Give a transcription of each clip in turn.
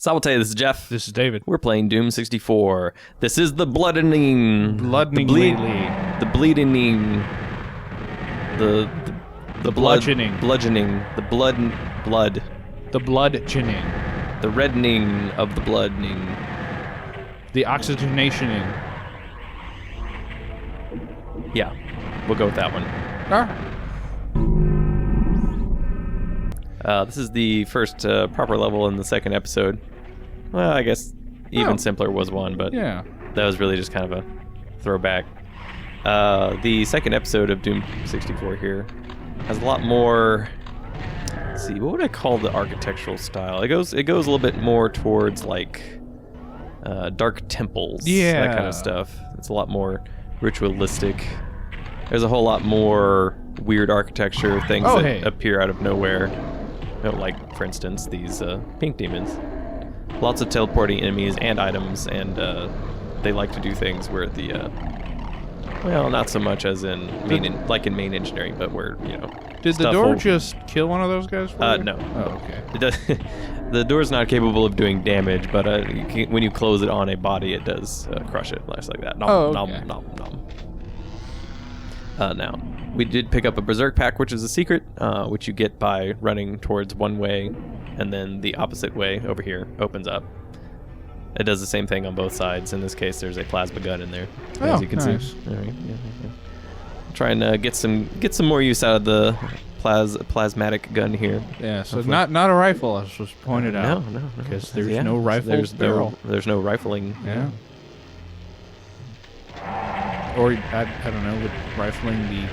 Salvatore, this is Jeff. This is David. We're playing Doom 64. This is the Bloodening. Bloodening. The Bleedening. The Bludgeoning. Bludgeoning. The blood. The Bloodgeoning. The reddening of the bloodening. The Oxygenatining. Yeah, we'll go with that one. This is the first proper level in the second episode. Well, I guess even simpler was one, but yeah, that was really just kind of a throwback. The second episode of Doom 64 here has a lot more. Let's see, what would I call the architectural style? It goes a little bit more towards like dark temples, that kind of stuff. It's a lot more ritualistic. There's a whole lot more weird architecture, things that appear out of nowhere. You know, like, for instance, these pink demons. Lots of teleporting enemies and items, and they like to do things where the, well, not so much as in main engineering, but where, you know. Did the door just kill one of those guys for you? No. Oh, okay. It does, the door's not capable of doing damage, but when you close it on a body, it does crush it, just like that. Nom, nom, nom, nom. Now, we did pick up a Berserk pack, which is a secret, which you get by running towards one way, and then the opposite way over here opens up. It does the same thing on both sides. In this case, there's a plasma gun in there, as you can see. All right, yeah. Try and get some more use out of the plasmatic gun here. Yeah, so not a rifle, as was pointed out. No. Because there's no rifle barrel. There's no rifling. Yeah. Or, I don't know, would rifling be...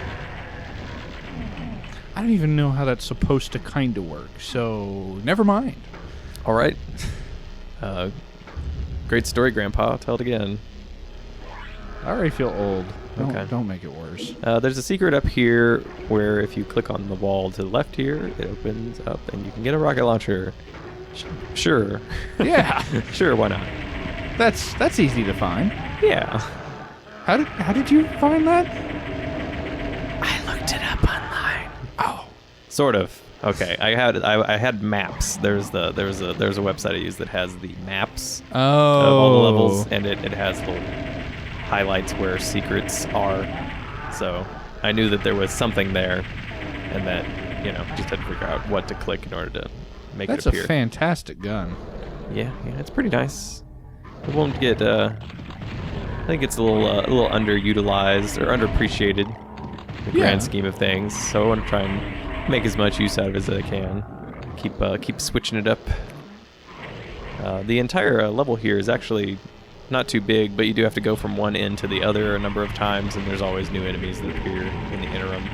I don't even know how that's supposed to kind of work, so never mind. All right. Great story, Grandpa. Tell it again. I already feel old. Don't make it worse. There's a secret up here where if you click on the wall to the left here, it opens up and you can get a rocket launcher. Sure. Yeah. Sure, why not? That's easy to find. Yeah. How did you find that? I looked it up online. Oh. Sort of. Okay. I had maps. There's a website I use that has the maps of all the levels, and it has little highlights where secrets are. So I knew that there was something there, and that, you know, just had to figure out what to click in order to make it appear. That's a fantastic gun. Yeah, it's pretty nice. It won't get I think it's a little underutilized or underappreciated in the grand scheme of things. So I want to try and make as much use out of it as I can. Keep switching it up. The entire level here is actually not too big, but you do have to go from one end to the other a number of times, and there's always new enemies that appear in the interim.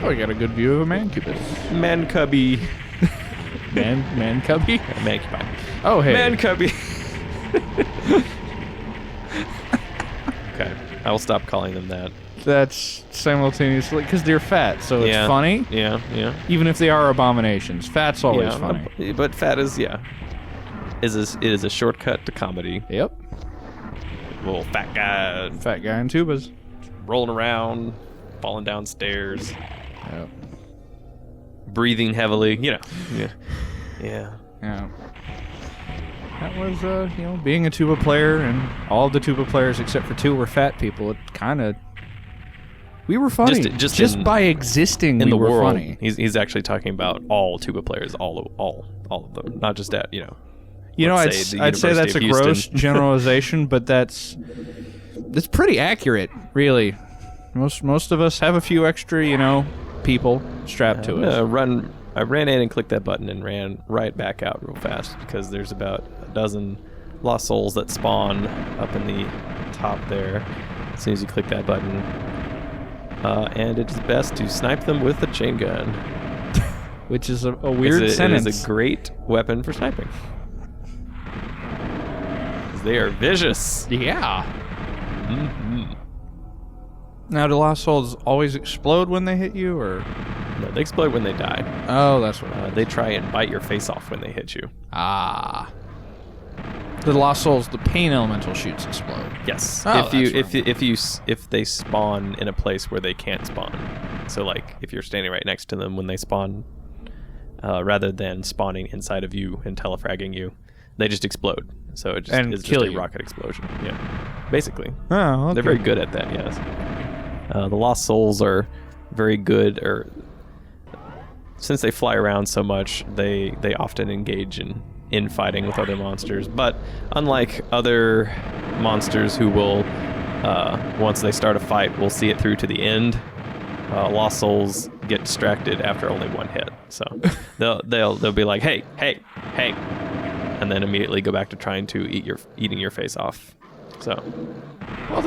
Oh, you got a good view of a man-cubus. Man-cubby. Man-cubby? Man-cubby. Oh, hey. Man-cubby. Okay, I will stop calling them that. That's simultaneously because they're fat, so it's funny. Yeah. Even if they are abominations, fat's always funny. But fat is it is a shortcut to comedy. Yep. Little fat guy in tubas, rolling around, falling downstairs. Yep. Breathing heavily. You know. Yeah. That was, being a tuba player, and all the tuba players except for two were fat people. It kind of... We were funny. Just by existing, in we the were world, funny. He's actually talking about all tuba players, all of them, not just that, you know. I'd say that's a gross generalization, but that's pretty accurate, really. Most of us have a few extra, people strapped to us. I ran in and clicked that button and ran right back out real fast because there's about a dozen lost souls that spawn up in the top there as soon as you click that button. And it's best to snipe them with a chain gun. Which is a weird sentence. It is a great weapon for sniping. They are vicious. Yeah. Mm-hmm. Now, do lost souls always explode when they hit you, or...? No, they explode when they die. Oh, that's what they try and bite your face off when they hit you. Ah. The lost souls, the pain elemental shoots explode. Yes. Oh, if they spawn in a place where they can't spawn. So like if you're standing right next to them when they spawn, rather than spawning inside of you and telefragging you. They just explode. So it just and is kill just a you. rocket explosion. Yeah, basically. Oh, okay. They're very good at that, yes. The Lost Souls are very good, or since they fly around so much, they often engage in fighting with other monsters. But unlike other monsters who will, once they start a fight, will see it through to the end, Lost Souls get distracted after only one hit. So they'll be like, hey, and then immediately go back to trying to eating your face off. So, well,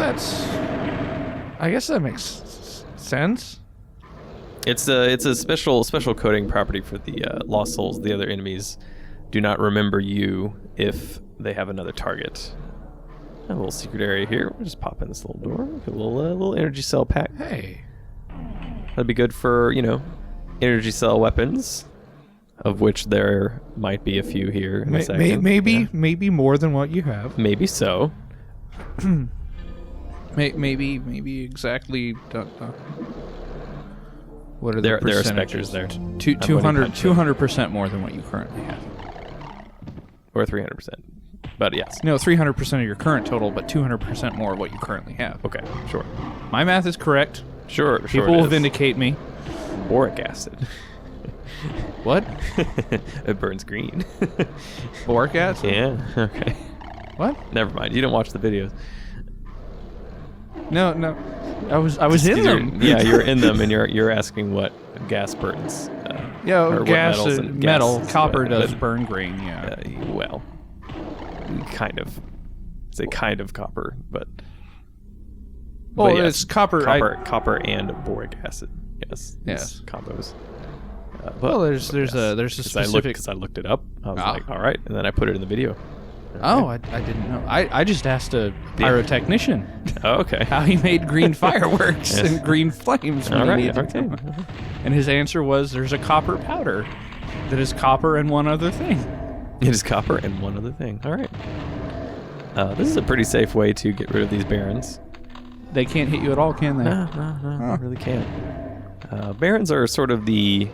I guess that makes sense. It's a special coding property for the Lost Souls. The other enemies do not remember you if they have another target. A little secret area here. We'll just pop in this little door. Get a little energy cell pack. Hey, that'd be good for energy cell weapons, of which there might be a few here in a second. Maybe more than what you have. Maybe so. maybe exactly. What are the there are specters there. 200% more than what you currently have. Or 300%. But yes. No, 300% of your current total, but 200% more of what you currently have. Okay, sure. My math is correct. Sure. People will vindicate me. Boric acid. What? It burns green. Boric acid? Yeah. Okay. What? Never mind. You don't watch the videos. No. I was in them. Yeah, you're in them, and you're asking what gas burns. Gas and metal. Copper does burn green. Yeah. Well, kind of. It's a kind of copper, but. Well, yes, it's copper. Copper and boric acid. Yes. Combos. Well, there's a specific. Because I looked it up. I was like, all right, and then I put it in the video. Oh, I didn't know. I just asked a pyrotechnician. Oh, okay. How he made green fireworks and green flames. All right. Okay. And his answer was, "There's a copper powder that is copper and one other thing." It is copper and one other thing. All right. This is a pretty safe way to get rid of these barons. They can't hit you at all, can they? No, they really can't. Barons are sort of the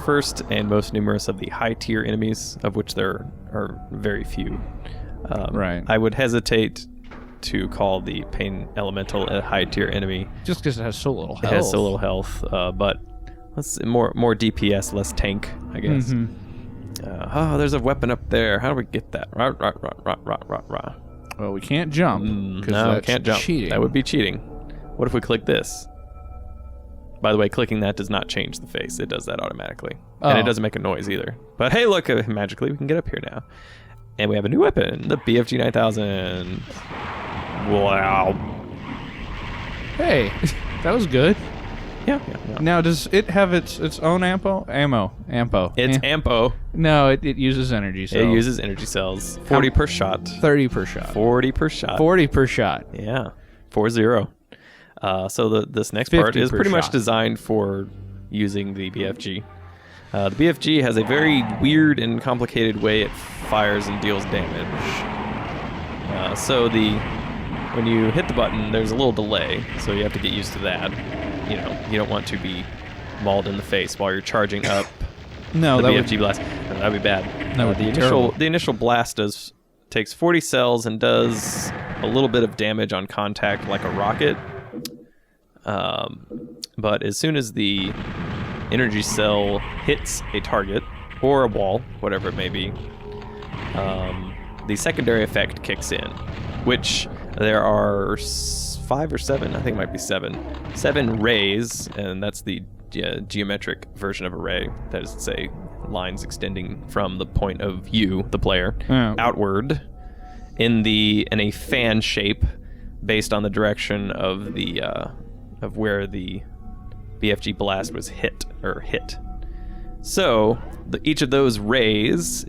first and most numerous of the high-tier enemies, of which there are very few. Right. I would hesitate to call the Pain Elemental a high-tier enemy. Just because it has so little health. It has so little health, but more DPS, less tank, I guess. Mm-hmm. There's a weapon up there. How do we get that? Rah. Well, we can't jump. No, we can't jump. Cheating. That would be cheating. What if we click this? By the way, clicking that does not change the face. It does that automatically. And it doesn't make a noise either. But hey, look, magically we can get up here now. And we have a new weapon, the BFG 9000. Wow. Hey, that was good. Yeah. Now, does it have its own ampo? It's ampo. No, it uses energy cells. It uses energy cells. 40 per shot. 30 per shot. 40 per shot. 40 per shot. Yeah. 40. So this next part is pretty much designed for using the BFG. The BFG has a very weird and complicated way it fires and deals damage. When you hit the button, there's a little delay, so you have to get used to that. You don't want to be mauled in the face while you're charging up the BFG blast. That'd be bad. The initial blast takes 40 cells and does a little bit of damage on contact like a rocket. But as soon as the energy cell hits a target or a wall, whatever it may be, the secondary effect kicks in, which there are 5 or 7, I think it might be 7 rays, and that's the geometric version of a ray. That is to say, lines extending from the point of view, the player, outward in a fan shape based on the direction of the of where the BFG blast was hit. So each of those rays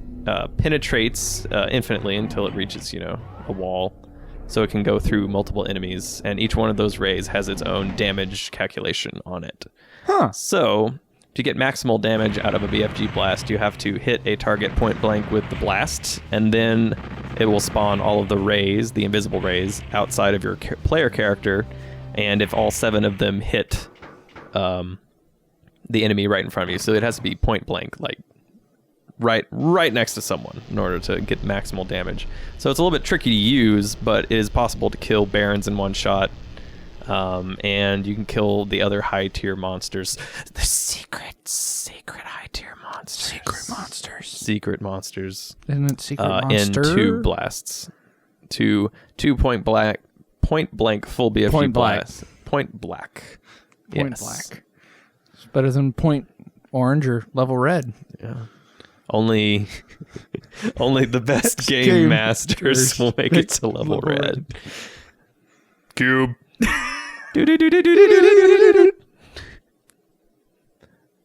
penetrates infinitely until it reaches a wall. So it can go through multiple enemies, and each one of those rays has its own damage calculation on it. So to get maximal damage out of a BFG blast, you have to hit a target point blank with the blast, and then it will spawn all of the rays, the invisible rays, outside of your player character. And if all 7 of them hit the enemy right in front of you. So it has to be point blank, like right next to someone in order to get maximal damage. So it's a little bit tricky to use, but it is possible to kill Barons in one shot. And you can kill the other high tier monsters. The secret high tier monsters. Secret monsters. Isn't it secret monster? In 2 blasts. Two point blank full BFG Point blasts. Point black. Point black. It's better than point orange or level red. Yeah. Only the best game masters will make it to level red. Cube.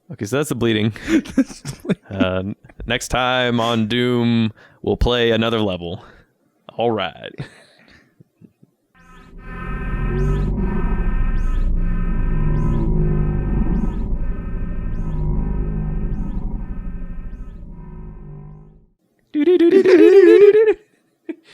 Okay, so that's the bleeding. Next time on Doom, we'll play another level. All right.